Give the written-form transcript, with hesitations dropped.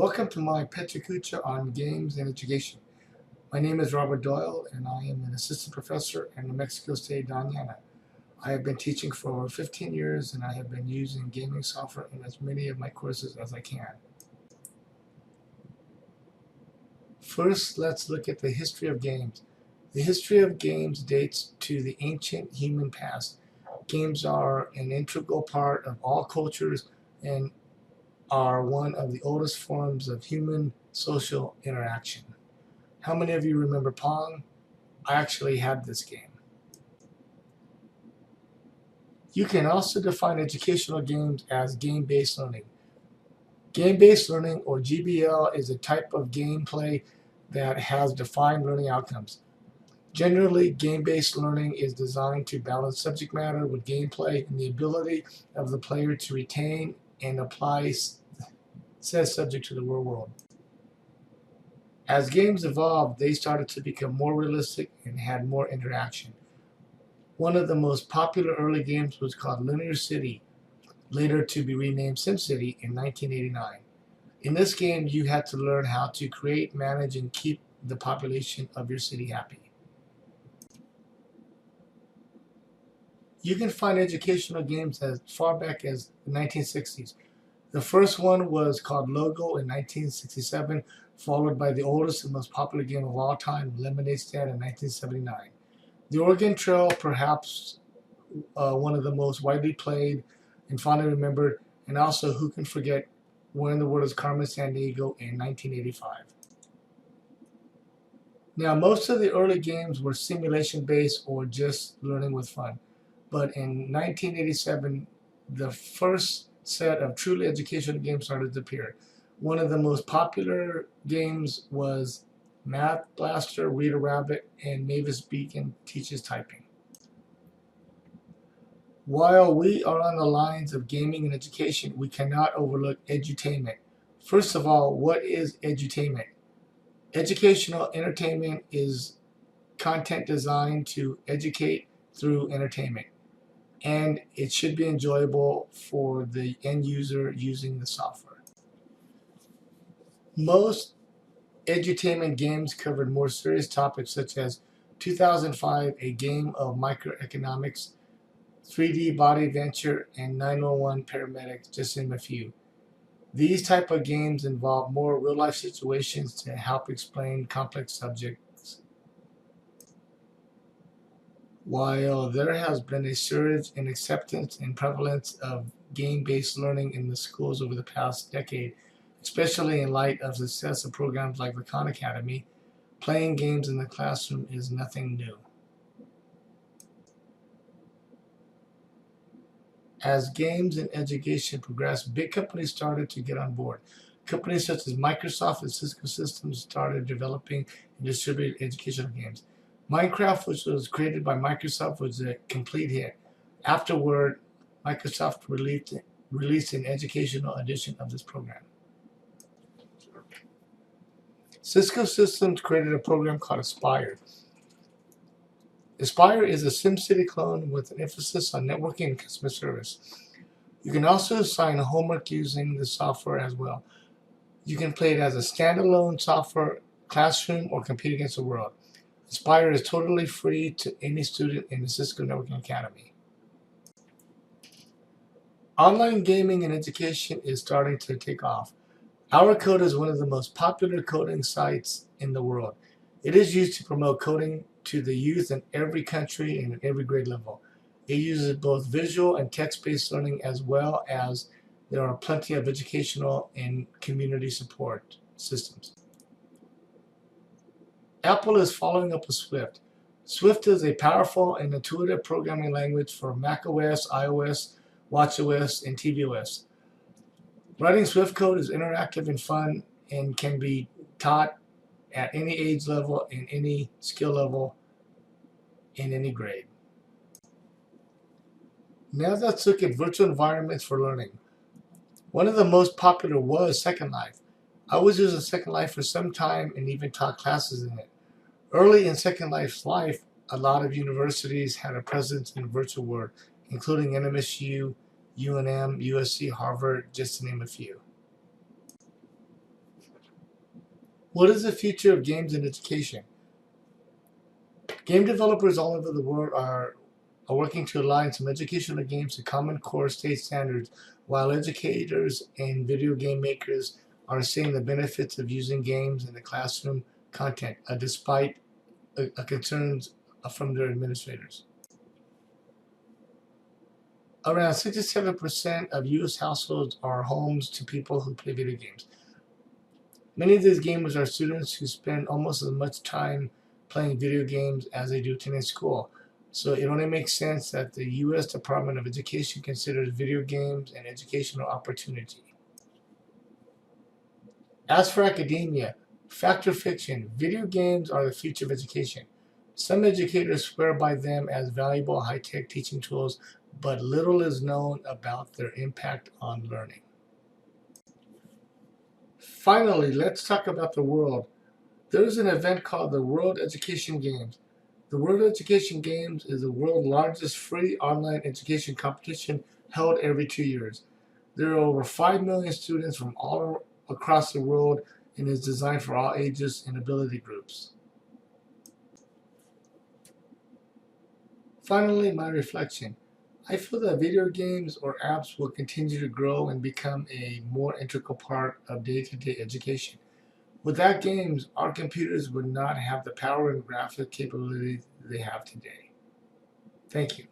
Welcome to my PechaKucha on games and education. My name is Robert Doyle, and I am an assistant professor in New Mexico State, Doñana. I have been teaching for over 15 years, and I have been using gaming software in as many of my courses as I can. First, let's look at the history of games. The history of games dates to the ancient human past. Games are an integral part of all cultures and are one of the oldest forms of human social interaction. How many of you remember Pong? I actually had this game. You can also define educational games as game-based learning. Game-based learning, or GBL, is a type of gameplay that has defined learning outcomes. Generally, game-based learning is designed to balance subject matter with gameplay and the ability of the player to retain and apply said subject to the real world. As games evolved, they started to become more realistic and had more interaction. One of the most popular early games was called Linear City, later to be renamed SimCity in 1989. In this game, you had to learn how to create, manage, and keep the population of your city happy. You can find educational games as far back as the 1960s. The first one was called Logo in 1967, followed by the oldest and most popular game of all time, Lemonade Stand, in 1979. The Oregon Trail, perhaps one of the most widely played and fondly remembered, and also who can forget Where in the World is Carmen Sandiego in 1985. Now, most of the early games were simulation-based or just learning with fun, but in 1987, the first set of truly educational games started to appear. One of the most popular games was Math Blaster, Reader Rabbit, and Mavis Beacon Teaches Typing. While we are on the lines of gaming and education, we cannot overlook edutainment. First of all, what is edutainment? Educational entertainment is content designed to educate through entertainment, and it should be enjoyable for the end user using the software. Most edutainment games covered more serious topics such as 2005, A Game of Microeconomics, 3D Body Adventure, and 911 Paramedics, just to name a few. These type of games involve more real-life situations to help explain complex subjects. While there has been a surge in acceptance and prevalence of game-based learning in the schools over the past decade, especially in light of the success of programs like the Khan Academy, playing games in the classroom is nothing new. As games and education progressed, big companies started to get on board. Companies such as Microsoft and Cisco Systems started developing and distributing educational games. Minecraft, which was created by Microsoft, was a complete hit. Afterward, Microsoft released an educational edition of this program. Cisco Systems created a program called Aspire. Aspire is a SimCity clone with an emphasis on networking and customer service. You can also assign homework using the software as well. You can play it as a standalone software, classroom, or compete against the world. Aspire is totally free to any student in the Cisco Networking Academy. Online gaming and education is starting to take off. Our Code is one of the most popular coding sites in the world. It is used to promote coding to the youth in every country and at every grade level. It uses both visual and text-based learning, as well as there are plenty of educational and community support systems. Apple is following up with Swift. Swift is a powerful and intuitive programming language for macOS, iOS, watchOS, and tvOS. Writing Swift code is interactive and fun and can be taught at any age level, in any skill level, in any grade. Now let's look at virtual environments for learning. One of the most popular was Second Life. I was using Second Life for some time and even taught classes in it. Early in Second Life's life, a lot of universities had a presence in the virtual world, including NMSU, UNM, USC, Harvard, just to name a few. What is the future of games in education? Game developers all over the world are working to align some educational games to Common Core state standards, while educators and video game makers are seeing the benefits of using games in the classroom content, despite concerns from their administrators. Around 67% of U.S. households are homes to people who play video games. Many of these gamers are students who spend almost as much time playing video games as they do attending school. So it only makes sense that the U.S. Department of Education considers video games an educational opportunity. As for academia, fact or fiction, video games are the future of education. Some educators swear by them as valuable high-tech teaching tools, but little is known about their impact on learning. Finally, let's talk about the world. There is an event called the World Education Games. The World Education Games is the world's largest free online education competition held every 2 years. There are over 5 million students from all across the world and is designed for all ages and ability groups. Finally, my reflection. I feel that video games or apps will continue to grow and become a more integral part of day-to-day education. Without games, our computers would not have the power and graphic capability they have today. Thank you.